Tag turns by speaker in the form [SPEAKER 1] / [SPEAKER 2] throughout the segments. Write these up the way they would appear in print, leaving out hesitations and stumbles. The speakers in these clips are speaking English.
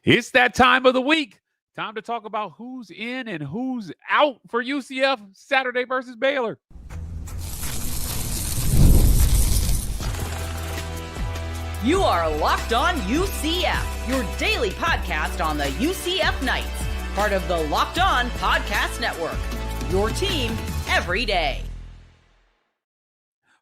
[SPEAKER 1] It's that time of the week. Time to talk about who's in and who's out for UCF Saturday versus Baylor.
[SPEAKER 2] You are Locked On UCF, your daily podcast on the UCF Knights, part of the Locked On Podcast Network, your team every day.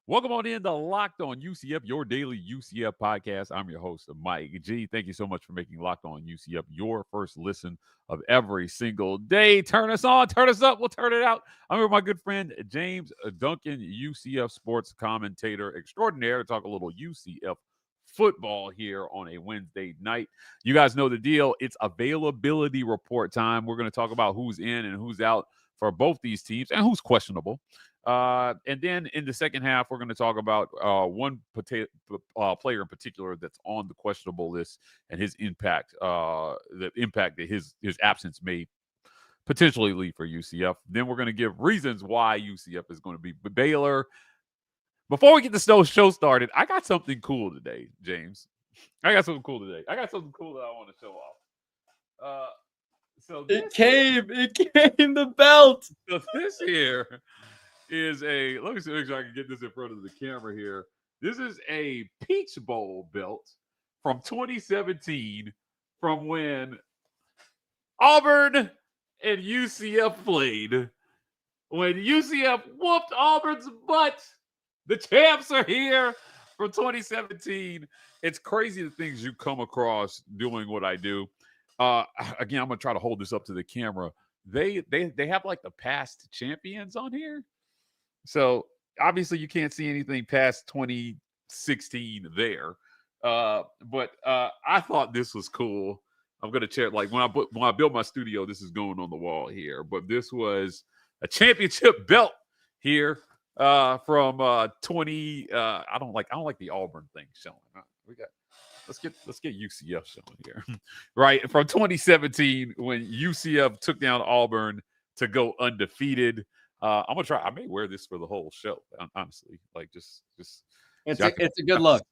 [SPEAKER 1] Welcome on in to Locked On UCF, your daily UCF podcast. I'm your host, Mike G. Thank you so much for making Locked On UCF your first listen of every single day. Turn us on, turn us up, we'll turn it out. I'm here with my good friend, James Duncan, UCF sports commentator extraordinaire, to talk a little UCF football here on a Wednesday night. You guys know the deal. It's availability report time. We're going to talk about who's in and who's out for both these teams and who's questionable. And then in the second half, we're going to talk about one player in particular that's on the questionable list and his impact, the impact that his absence may potentially leave for UCF. Then we're going to give reasons why UCF is going to be Baylor. Before we get the show started, I got something cool today, James. I got something cool that I want to show off.
[SPEAKER 3] It came the belt.
[SPEAKER 1] So this here is let me see, make sure I can get this in front of the camera here. This is a Peach Bowl belt from 2017 from when Auburn and UCF played. When UCF whooped Auburn's butt. The champs are here from 2017. It's crazy the things you come across doing what I do. Again, I'm going to try to hold this up to the camera. They have like the past champions on here. So obviously you can't see anything past 2016 there. But I thought this was cool. I'm going to check, like when I build my studio, this is going on the wall here. But this was a championship belt here from 20. I don't like the Auburn thing showing. Let's get UCF showing here. Right, from 2017 when UCF took down Auburn to go undefeated. I'm gonna try. I may wear this for the whole show. Honestly, like just
[SPEAKER 3] it's a good look.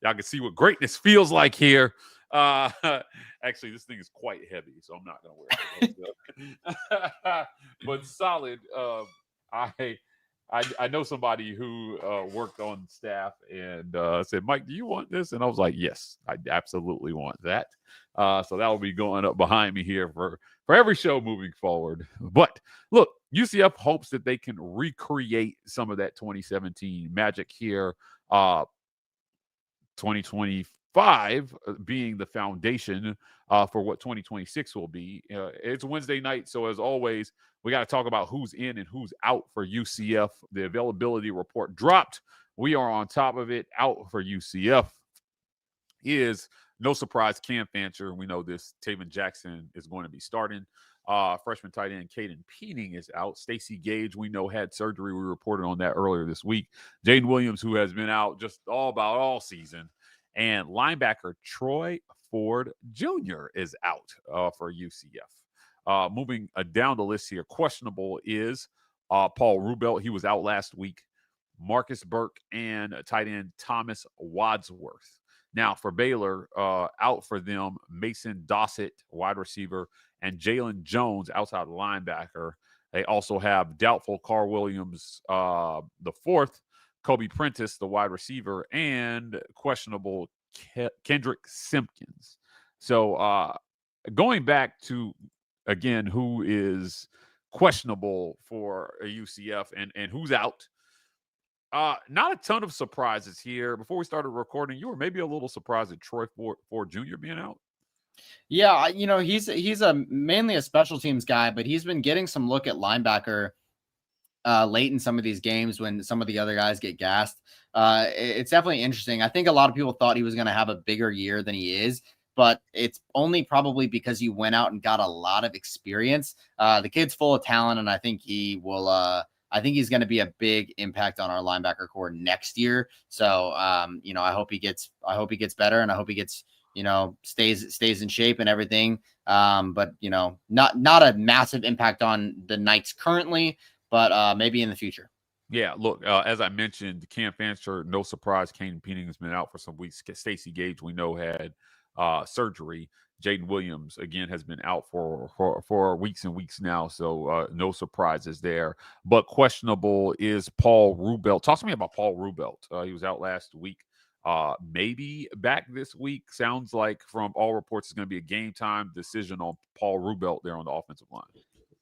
[SPEAKER 1] Y'all can see what greatness feels like here. Actually, this thing is quite heavy, so I'm not gonna wear it. But solid. I know somebody who worked on staff and said, Mike, do you want this? And I was like, yes, I absolutely want that. So that will be going up behind me here for every show moving forward. But look, UCF hopes that they can recreate some of that 2017 magic here. 2025 being the foundation for what 2026 will be. It's Wednesday night, so as always, we got to talk about who's in and who's out for UCF. The availability report dropped. We are on top of it. Out for UCF is, no surprise, Cam Fancher. We know this. Taven Jackson is going to be starting. Freshman tight end Caden Peening is out. Stacey Gage, we know, had surgery. We reported on that earlier this week. Jaden Williams, who has been out just all season. And linebacker Troy Ford Jr. is out for UCF. Moving down the list here, questionable is Paul Rubelt. He was out last week. Marcus Burke and tight end Thomas Wadsworth. Now for Baylor, out for them, Mason Dossett, wide receiver, and Jalen Jones, outside linebacker. They also have doubtful Carl Williams, the fourth, Kobe Prentice, the wide receiver, and questionable Kendrick Simpkins. So going back to, again, who is questionable for a UCF and who's out. Not a ton of surprises here. Before we started recording, you were maybe a little surprised at Troy Ford Jr. being out.
[SPEAKER 3] Yeah, he's mainly a special teams guy, but he's been getting some look at linebacker late in some of these games when some of the other guys get gassed. It's definitely interesting. I think a lot of people thought he was going to have a bigger year than he is, but it's only probably because he went out and got a lot of experience. The kid's full of talent, and I think he will. I think he's going to be a big impact on our linebacker core next year. So, I hope he gets better, and I hope he gets, stays in shape and everything. But not a massive impact on the Knights currently, but maybe in the future.
[SPEAKER 1] Yeah, look, as I mentioned, Cam Fancher, no surprise, Caden Peening has been out for some weeks. Stacey Gage, we know, had surgery. Jaden Williams, again, has been out for weeks and weeks now, so no surprises there. But questionable is Paul Rubelt. Talk to me about Paul Rubelt. He was out last week. Maybe back this week. Sounds like from all reports it's going to be a game time decision on Paul Rubelt there on the offensive line.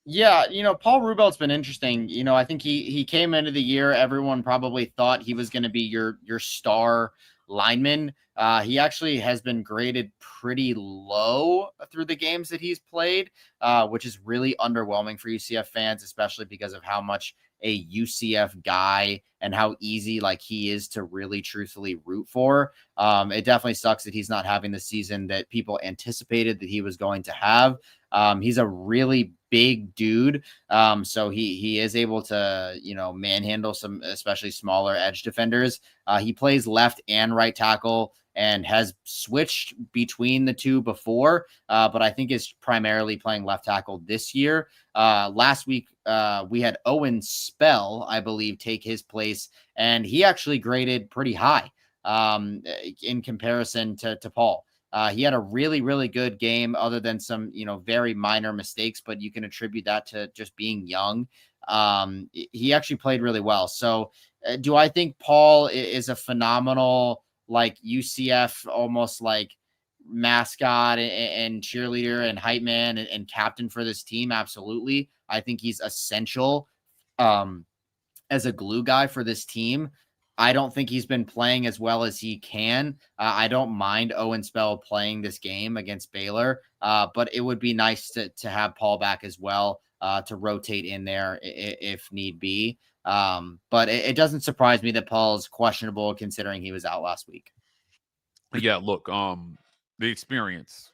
[SPEAKER 3] Yeah, Paul Rubelt's been interesting. I think he came into the year, everyone probably thought he was going to be your star lineman. He actually has been graded pretty low through the games that he's played, which is really underwhelming for UCF fans, especially because of how much a UCF guy and how easy he is to really truthfully root for. It definitely sucks that he's not having the season that people anticipated that he was going to have. He's a really big dude. So he is able to, manhandle some, especially smaller edge defenders. He plays left and right tackle and has switched between the two before, but I think is primarily playing left tackle this year. Last week, we had Owen Spell, I believe, take his place, and he actually graded pretty high in comparison to Paul. He had a really, really good game other than some, very minor mistakes, but you can attribute that to just being young. He actually played really well. So do I think Paul is a phenomenal, UCF, almost mascot and cheerleader and hype man and captain for this team? Absolutely. I think he's essential as a glue guy for this team. I don't think he's been playing as well as he can. I don't mind Owen Spell playing this game against Baylor, but it would be nice to have Paul back as well, to rotate in there if need be. But it doesn't surprise me that Paul's questionable considering he was out last week.
[SPEAKER 1] Yeah, look, the experience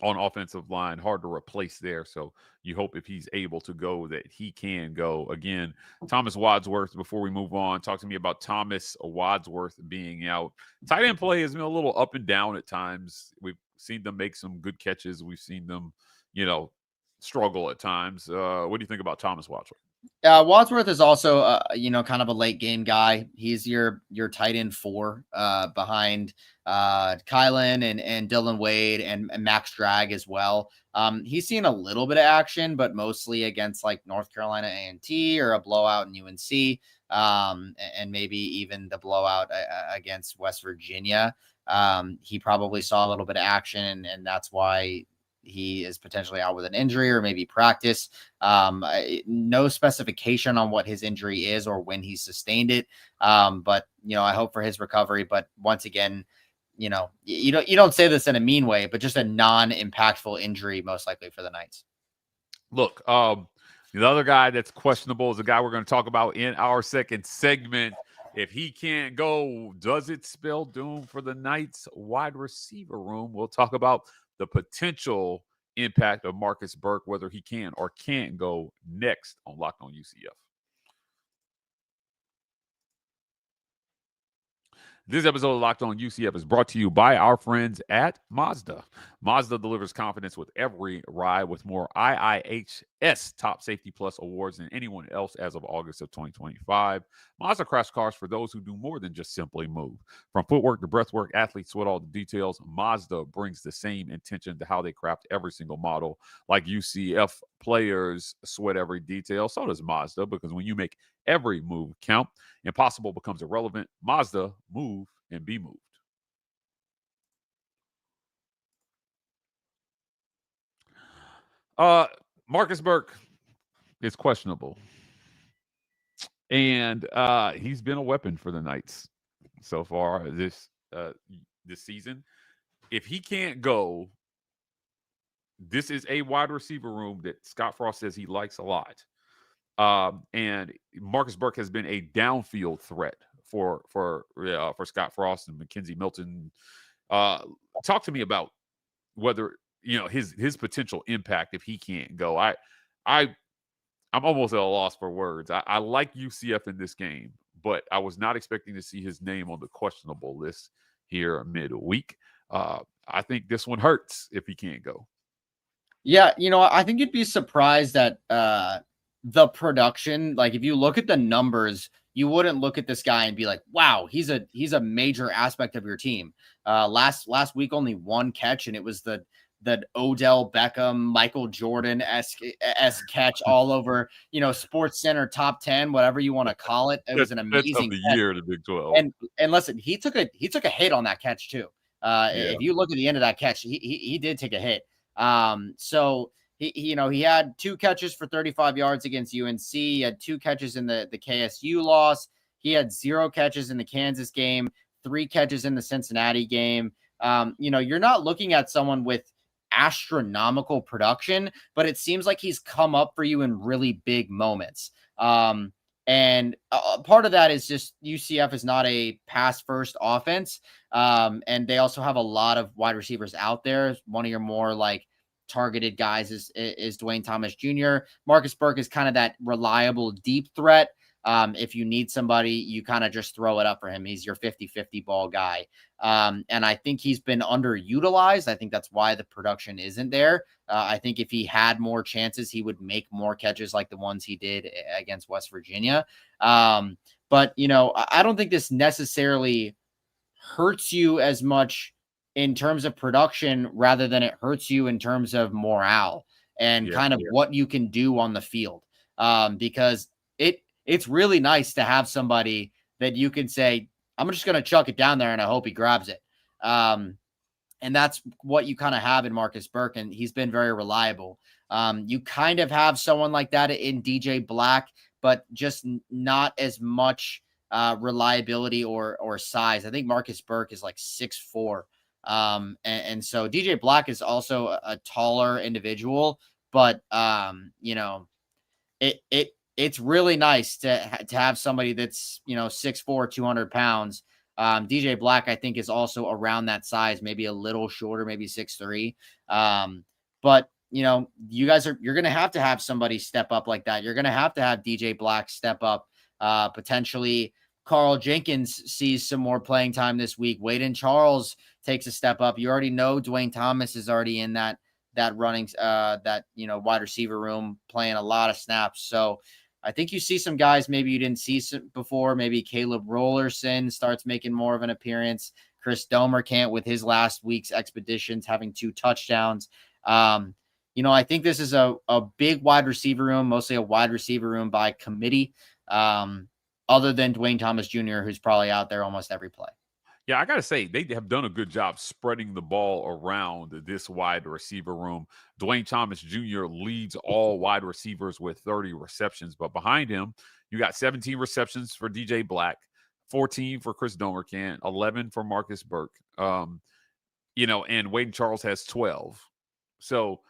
[SPEAKER 1] on offensive line, hard to replace there. So you hope if he's able to go that he can go. Again, Thomas Wadsworth, before we move on, talk to me about Thomas Wadsworth being out. Tight end play has been a little up and down at times. We've seen them make some good catches. We've seen them, struggle at times. What do you think about Thomas Wadsworth?
[SPEAKER 3] Wadsworth is also, kind of a late game guy. He's your tight end 4 behind Kylan and Dylan Wade and Max Drag as well. He's seen a little bit of action, but mostly against North Carolina A&T or a blowout in UNC, and maybe even the blowout against West Virginia. He probably saw a little bit of action, and that's why he is potentially out with an injury or maybe practice. No specification on what his injury is or when he sustained it. But I hope for his recovery. But once again, you don't say this in a mean way, but just a non-impactful injury, most likely for the Knights.
[SPEAKER 1] Look, the other guy that's questionable is the guy we're going to talk about in our second segment. If he can't go, does it spell doom for the Knights wide receiver room? We'll talk about the potential impact of Marcus Burke, whether he can or can't go, next on Locked On UCF. This episode of Locked On UCF is brought to you by our friends at Mazda. Mazda delivers confidence with every ride with more IIHS Top Safety Plus awards than anyone else as of August of 2025. Mazda crafts cars for those who do more than just simply move. From footwork to breathwork, athletes sweat all the details. Mazda brings the same intention to how they craft every single model. Like UCF players sweat every detail, so does Mazda, because when you make every move count, impossible becomes irrelevant. Mazda, move and be moved. Marcus Burke is questionable, and he's been a weapon for the Knights so far this season. If he can't go, this is a wide receiver room that Scott Frost says he likes a lot. And Marcus Burke has been a downfield threat for Scott Frost and Mackenzie Milton. Talk to me about whether his potential impact if he can't go. I'm almost at a loss for words. I like UCF in this game, but I was not expecting to see his name on the questionable list here midweek. I think this one hurts if he can't go.
[SPEAKER 3] Yeah, I think you'd be surprised at the production. If you look at the numbers, you wouldn't look at this guy and be like, wow, he's a major aspect of your team. Last week, only one catch, and it was the Odell Beckham, Michael Jordan-esque catch all over, Sports Center top 10, whatever you want to call it. It was an amazing
[SPEAKER 1] of the
[SPEAKER 3] catch.
[SPEAKER 1] year in the Big 12.
[SPEAKER 3] And listen, he took a hit on that catch too. If you look at the end of that catch, he did take a hit. So he had 2 catches for 35 yards against UNC. He had 2 catches in the KSU loss. He had 0 catches in the Kansas game, 3 catches in the Cincinnati game. You're not looking at someone with astronomical production, but it seems like he's come up for you in really big moments. And part of that is just UCF is not a pass first offense. And they also have a lot of wide receivers out there. One of your more like targeted guys is Dwayne Thomas Jr. Marcus Burke is kind of that reliable deep threat. If you need somebody, you kind of just throw it up for him. He's your 50-50 ball guy. And I think he's been underutilized. I think that's why the production isn't there. I think if he had more chances, he would make more catches like the ones he did against West Virginia. But, I don't think this necessarily hurts you as much in terms of production rather than it hurts you in terms of morale and what you can do on the field. Because it's really nice to have somebody that you can say, I'm just going to chuck it down there and I hope he grabs it. And that's what you kind of have in Marcus Burke, and he's been very reliable. You kind of have someone like that in DJ Black, but just not as much reliability or size. I think Marcus Burke is like 6'4". And so DJ Black is also a taller individual, but it's really nice to have somebody that's, 6'4", 200 pounds. DJ Black, I think, is also around that size, maybe a little shorter, maybe 6'3". But, you guys you're going to have somebody step up like that. You're going to have DJ Black step up. Potentially Carl Jenkins sees some more playing time this week. Waden Charles takes a step up. You already know Dwayne Thomas is already in that running, wide receiver room playing a lot of snaps. So I think you see some guys maybe you didn't see before. Maybe Caleb Rollerson starts making more of an appearance. Chris Domerkamp with his last week's expeditions having 2 touchdowns. I think this is a big wide receiver room, mostly a wide receiver room by committee, other than Dwayne Thomas Jr., who's probably out there almost every play.
[SPEAKER 1] Yeah, I got to say, they have done a good job spreading the ball around this wide receiver room. Dwayne Thomas Jr. leads all wide receivers with 30 receptions, but behind him, you got 17 receptions for DJ Black, 14 for Chris Domerkamp, 11 for Marcus Burke, and Waden Charles has 12. So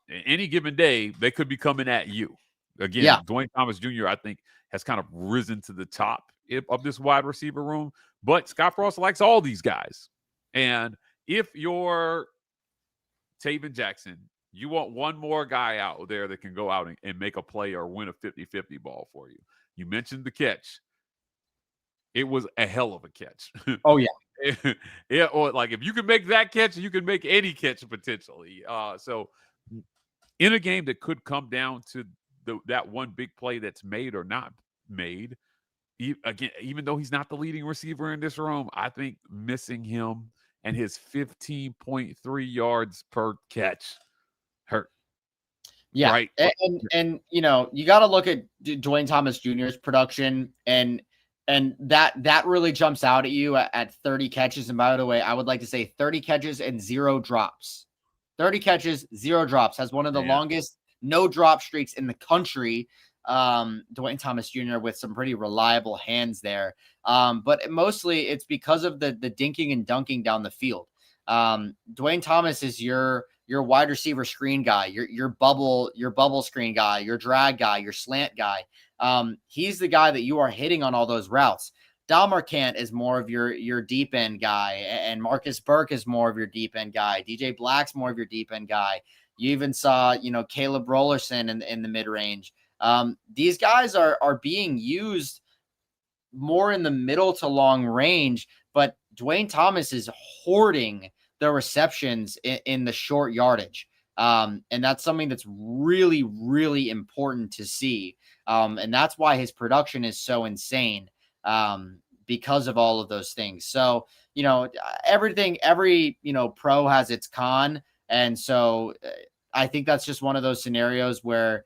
[SPEAKER 1] any given day, they could be coming at you. Again, Dwayne Thomas Jr., I think, has kind of risen to the top of this wide receiver room. But Scott Frost likes all these guys. And if you're Taven Jackson, you want one more guy out there that can go out and make a play or win a 50-50 ball for you. You mentioned the catch. It was a hell of a catch.
[SPEAKER 3] Oh, yeah.
[SPEAKER 1] Or like if you can make that catch, you can make any catch potentially. So in a game that could come down to that one big play that's made or not made, again, even though he's not the leading receiver in this room, I think missing him and his 15.3 yards per catch hurt.
[SPEAKER 3] Yeah.
[SPEAKER 1] Right.
[SPEAKER 3] And you got to look at Dwayne Thomas Jr.'s production and that really jumps out at you at 30 catches. And by the way, I would like to say 30 catches and 0 drops. 30 catches, 0 drops. Has one of the longest no drop streaks in the country. Dwayne Thomas Jr. with some pretty reliable hands there. But mostly it's because of the dinking and dunking down the field. Dwayne Thomas is your wide receiver screen guy, your bubble screen guy, your drag guy, your slant guy. He's the guy that you are hitting on all those routes. Domerkamp is more of your deep end guy, and Marcus Burke is more of your deep end guy. DJ Black's more of your deep end guy. You even saw, Caleb Rollerson in the mid range. These guys are being used more in the middle to long range, but Dwayne Thomas is hoarding the receptions in the short yardage. And that's something that's really, really important to see. And that's why his production is so insane, because of all of those things. So, every pro has its con. And so I think that's just one of those scenarios where,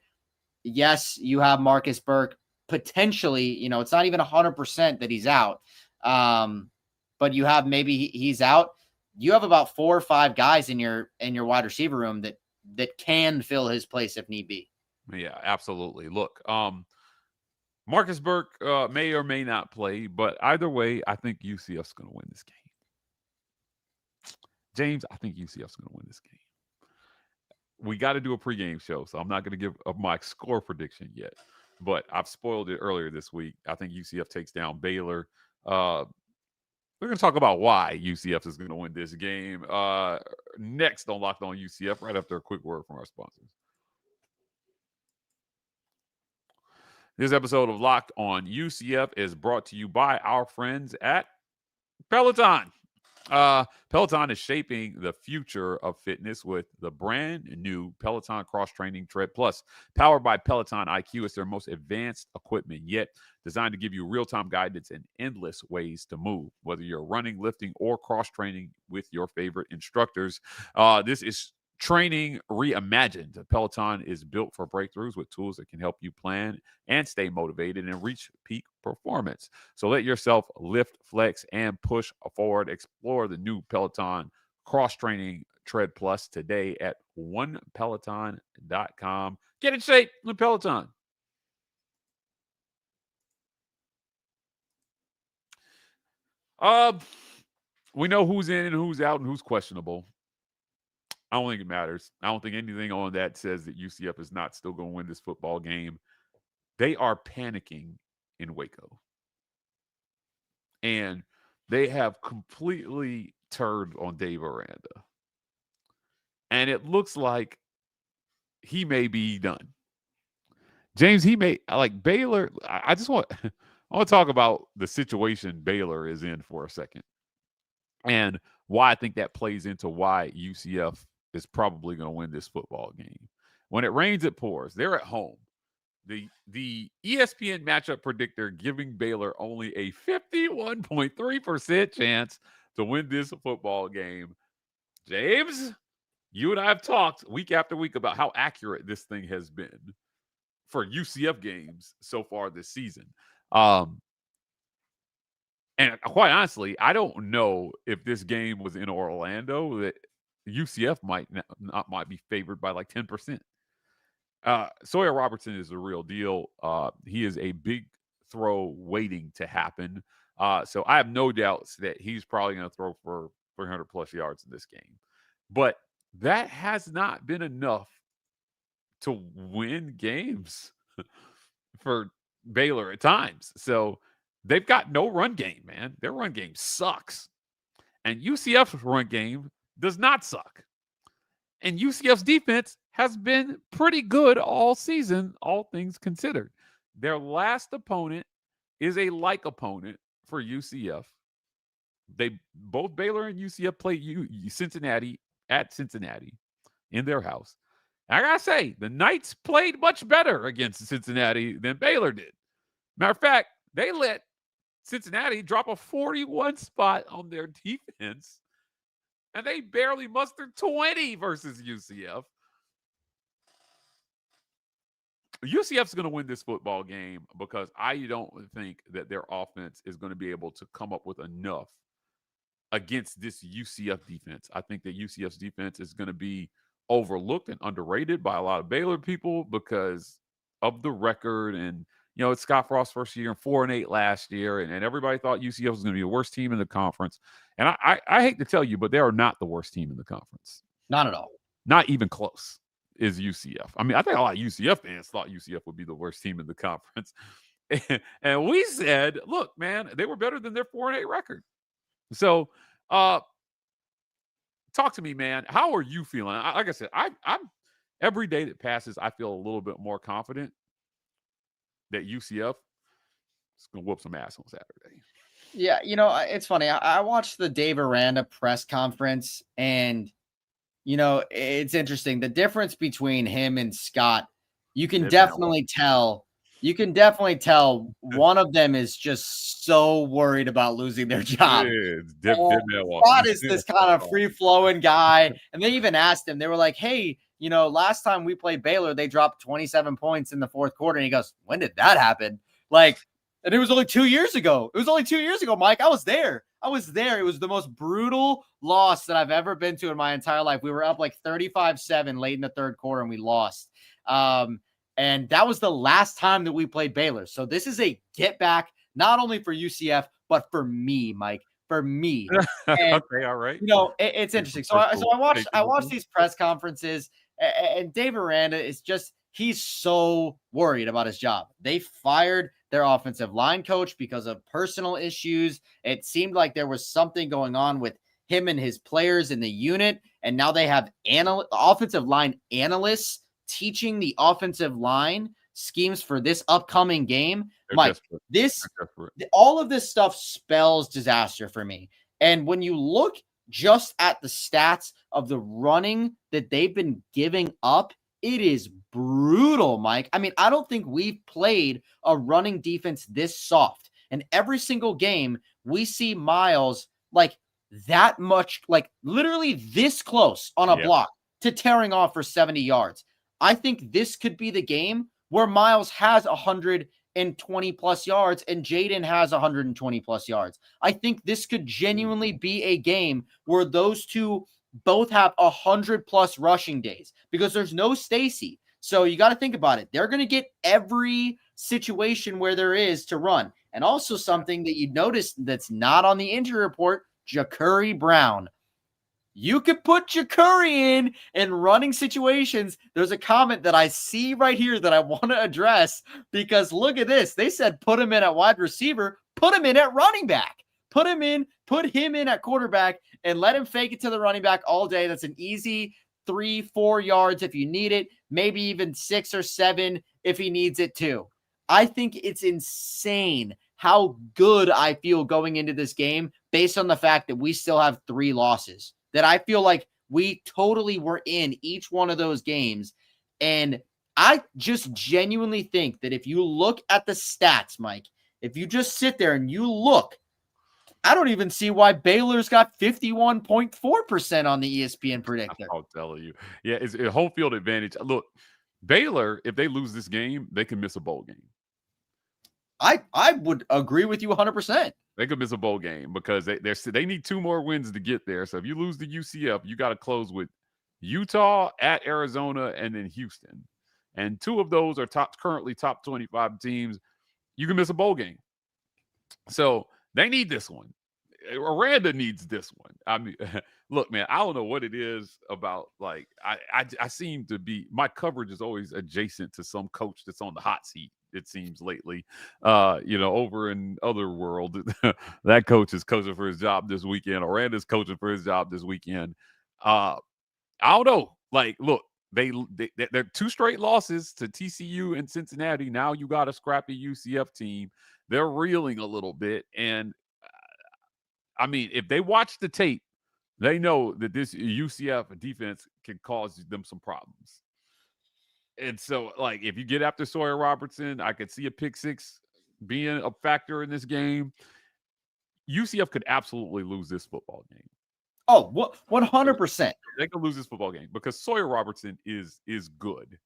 [SPEAKER 3] yes, you have Marcus Burke potentially, it's not even 100% that he's out. But you have maybe he's out. You have about 4 or 5 guys in your wide receiver room that can fill his place if need be.
[SPEAKER 1] Yeah, absolutely. Look, Marcus Burke may or may not play, but either way, I think UCF's going to win this game. James, I think UCF's going to win this game. We got to do a pregame show, so I'm not going to give up my score prediction yet, but I've spoiled it earlier this week. I think UCF takes down Baylor. We're going to talk about why UCF is going to win this game next on Locked On UCF, right after a quick word from our sponsors. This episode of Locked On UCF is brought to you by our friends at Peloton. Peloton is shaping the future of fitness with the brand new Peloton Cross Training Tread Plus. Powered by Peloton IQ, it's their most advanced equipment yet, designed to give you real-time guidance and endless ways to move, whether you're running, lifting, or cross-training with your favorite instructors. This is training reimagined. Peloton is built for breakthroughs with tools that can help you plan and stay motivated and reach peak performance. So let yourself lift, flex, and push forward. Explore the new Peloton Cross Training Tread Plus today at onepeloton.com. Get in shape with Peloton. We know who's in and who's out and who's questionable. I don't think it matters. I don't think anything on that says that UCF is not still going to win this football game. They are panicking in Waco. And they have completely turned on Dave Aranda. And it looks like he may be done. James, he may, like Baylor, I want to talk about the situation Baylor is in for a second. And why I think that plays into why UCF is probably going to win this football game. When it rains, it pours. They're at home. The ESPN matchup predictor giving Baylor only a 51.3% chance to win this football game. James, you and I have talked week after week about how accurate this thing has been for UCF games so far this season. And quite honestly, I don't know if this game was in Orlando that UCF might be favored by like 10%. Sawyer Robertson is the real deal. He is a big throw waiting to happen. So I have no doubts that he's probably going to throw for 300 plus yards in this game. But that has not been enough to win games for Baylor at times. So they've got no run game, man. Their run game sucks. And UCF's run game does not suck. And UCF's defense has been pretty good all season, all things considered. Their last opponent is a like opponent for UCF. Both Baylor and UCF play Cincinnati at Cincinnati in their house. And I gotta say, the Knights played much better against Cincinnati than Baylor did. Matter of fact, they let Cincinnati drop a 41 spot on their defense, and they barely mustered 20 versus UCF. UCF's going to win this football game because I don't think that their offense is going to be able to come up with enough against this UCF defense. I think that UCF's defense is going to be overlooked and underrated by a lot of Baylor people because of the record. And, it's Scott Frost's first year and 4-8 last year. And everybody thought UCF was going to be the worst team in the conference. And I hate to tell you, but they are not the worst team in the conference.
[SPEAKER 3] Not at all.
[SPEAKER 1] Not even close is UCF. I mean, I think a lot of UCF fans thought UCF would be the worst team in the conference. And we said, look, man, they were better than their 4-8 record. So talk to me, man. How are you feeling? Like I said, I'm every day that passes, I feel a little bit more confident that UCF is going to whoop some ass on Saturday.
[SPEAKER 3] Yeah, it's funny. I watched the Dave Aranda press conference, and it's interesting. The difference between him and Scott, you can definitely tell You can definitely tell one of them is just so worried about losing their job. Scott is this kind of free-flowing guy. And they even asked him, they were like, hey, last time we played Baylor, they dropped 27 points in the fourth quarter. And he goes, when did that happen? And it was only 2 years ago. It was only 2 years ago, Mike. I was there. It was the most brutal loss that I've ever been to in my entire life. We were up 35-7 late in the third quarter, and we lost. And that was the last time that we played Baylor. So this is a get back, not only for UCF, but for me, Mike. For me. And,
[SPEAKER 1] okay, all right.
[SPEAKER 3] It's interesting. So I watched these press conferences, and Dave Aranda is just, he's so worried about his job. They fired their offensive line coach because of personal issues. It seemed like there was something going on with him and his players in the unit. And now they have offensive line analysts teaching the offensive line schemes for this upcoming game. Mike, all of this stuff spells disaster for me. And when you look just at the stats of the running that they've been giving up, it is brutal, Mike. I mean, I don't think we've played a running defense this soft. And every single game, we see Miles that much, literally this close on a block to tearing off for 70 yards. I think this could be the game where Miles has 120 plus yards and Jaden has 120 plus yards. I think this could genuinely be a game where those two both have 100 plus rushing days because there's no Stacy. So you got to think about it. They're going to get every situation where there is to run. And also something that you notice that's not on the injury report, Ja'Curry Brown. You could put Ja'Curry in running situations. There's a comment that I see right here that I want to address because look at this. They said put him in at wide receiver, put him in at running back. Put him in at quarterback and let him fake it to the running back all day. That's an easy 3-4 yards if you need it, maybe even 6 or 7 if he needs it too. I think it's insane how good I feel going into this game based on the fact that we still have 3 losses. That I feel like we totally were in each one of those games. And I just genuinely think that if you look at the stats, Mike, if you just sit there and you look, I don't even see why Baylor's got 51.4% on the ESPN predictor.
[SPEAKER 1] I'll tell you. Yeah, it's a home field advantage. Look, Baylor, if they lose this game, they can miss a bowl game.
[SPEAKER 3] I would agree with you 100%.
[SPEAKER 1] They could miss a bowl game because they need 2 more wins to get there. So if you lose to UCF, you got to close with Utah, at Arizona, and then Houston. And 2 of those are currently top 25 teams. You can miss a bowl game. So they need this one. Aranda needs this one. I mean, look, man, I don't know what it is about. I seem to be, my coverage is always adjacent to some coach that's on the hot seat. It seems lately, over in other world, that coach is coaching for his job this weekend. Aranda's coaching for his job this weekend. I don't know. Look, they're 2 straight losses to TCU and Cincinnati. Now you got a scrappy UCF team. They're reeling a little bit. And I mean, if they watch the tape, they know that this UCF defense can cause them some problems. And so, if you get after Sawyer Robertson, I could see a pick 6 being a factor in this game. UCF could absolutely lose this football game.
[SPEAKER 3] Oh, 100%.
[SPEAKER 1] They could lose this football game because Sawyer Robertson is good.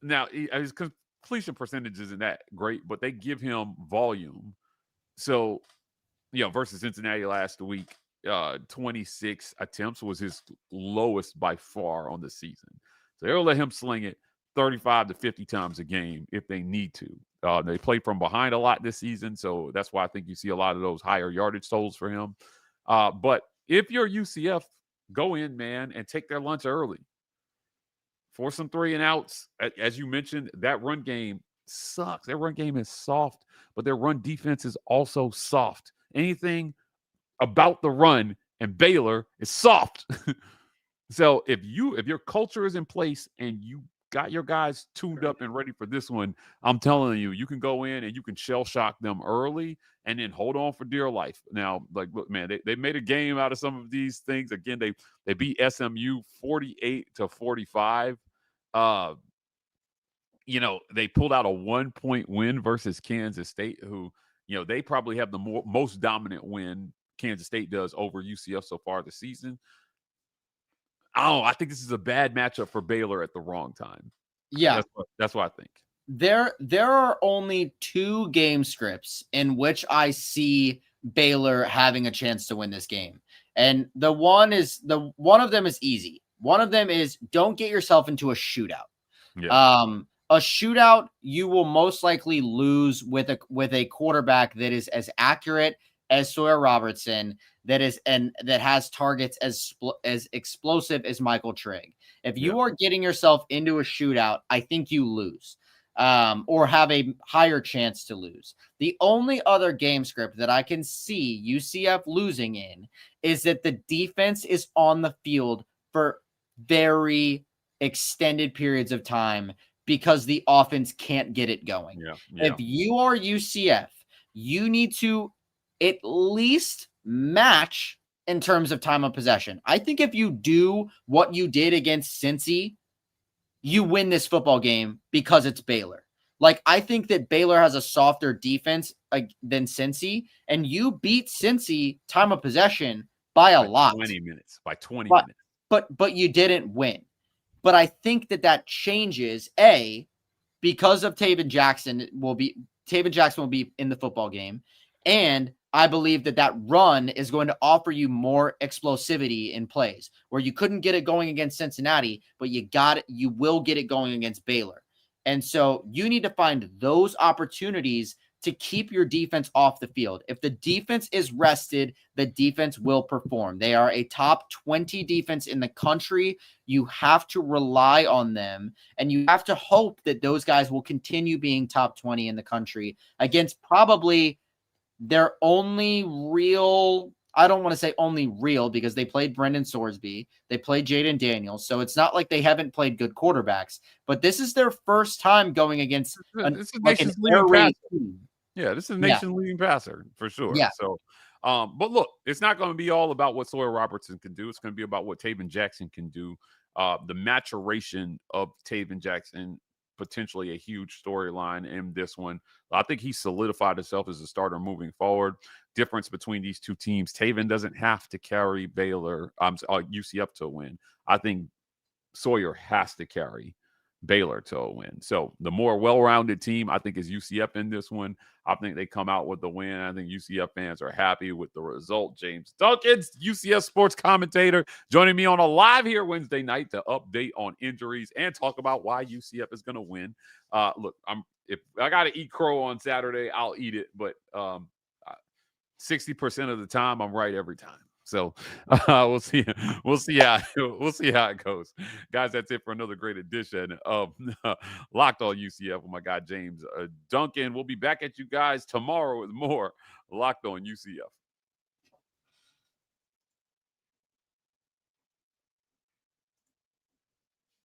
[SPEAKER 1] Now, his completion percentage isn't that great, but they give him volume. So, versus Cincinnati last week, 26 attempts was his lowest by far on the season. So they'll let him sling it 35 to 50 times a game if they need to. They play from behind a lot this season, so that's why I think you see a lot of those higher yardage totals for him. But if you're UCF, go in, man, and take their lunch early. Force some 3 and outs. As you mentioned, that run game sucks. Their run game is soft, but their run defense is also soft. Anything about the run and Baylor is soft. So if your culture is in place and you got your guys tuned up and ready for this one, I'm telling you, you can go in and you can shell shock them early and then hold on for dear life. Now, look, man, they made a game out of some of these things. Again, they beat SMU 48-45. they pulled out a 1-point win versus Kansas State, who, they probably have the most dominant win Kansas State does over UCF so far this season. I think this is a bad matchup for Baylor at the wrong time.
[SPEAKER 3] Yeah.
[SPEAKER 1] That's what I think.
[SPEAKER 3] There are only 2 game scripts in which I see Baylor having a chance to win this game. And one of them is easy. One of them is don't get yourself into a shootout.
[SPEAKER 1] Yeah.
[SPEAKER 3] A shootout, you will most likely lose with a quarterback that is as accurate as Sawyer Robertson, that has targets as explosive as Michael Trigg. If you are getting yourself into a shootout, I think you lose, or have a higher chance to lose. The only other game script that I can see UCF losing in is that the defense is on the field for very extended periods of time because the offense can't get it going.
[SPEAKER 1] Yeah.
[SPEAKER 3] If you are UCF, you need to at least match in terms of time of possession. I think if you do what you did against Cincy, you win this football game because it's Baylor. Like, I think that Baylor has a softer defense than Cincy, and you beat Cincy time of possession by a lot.
[SPEAKER 1] 20 minutes. By 20 minutes.
[SPEAKER 3] But you didn't win. But I think that changes, because of Taven Jackson will be in the football game. And I believe that run is going to offer you more explosivity in plays where you couldn't get it going against Cincinnati, but you will get it going against Baylor. And so you need to find those opportunities to keep your defense off the field. If the defense is rested, the defense will perform. They are a top 20 defense in the country. You have to rely on them, and you have to hope that those guys will continue being top 20 in the country against probably their only real, I don't want to say only real, because they played Brendan Sorsby, they played Jaden Daniels, so it's not like they haven't played good quarterbacks, but this is their first time going against
[SPEAKER 1] an air raid team. Yeah, this is nation's leading passer for sure.
[SPEAKER 3] Yeah.
[SPEAKER 1] So, but look, it's not going to be all about what Sawyer Robertson can do. It's going to be about what Taven Jackson can do. The maturation of Taven Jackson, potentially a huge storyline in this one. I think he solidified himself as a starter moving forward. Difference between these two teams: Taven doesn't have to carry UCF to win. I think Sawyer has to carry Baylor to a win. So the more well-rounded team, I think, is UCF in this one. I think they come out with the win. I think UCF fans are happy with the result. James Duncan, UCF sports commentator, joining me on a live here Wednesday night to update on injuries and talk about why UCF is going to win. Look, if I got to eat crow on Saturday, I'll eat it, but 60% of the time, I'm right every time. So we'll see how it goes, guys. That's it for another great edition of Locked On UCF with my guy James Duncan. We'll be back at you guys tomorrow with more Locked On UCF.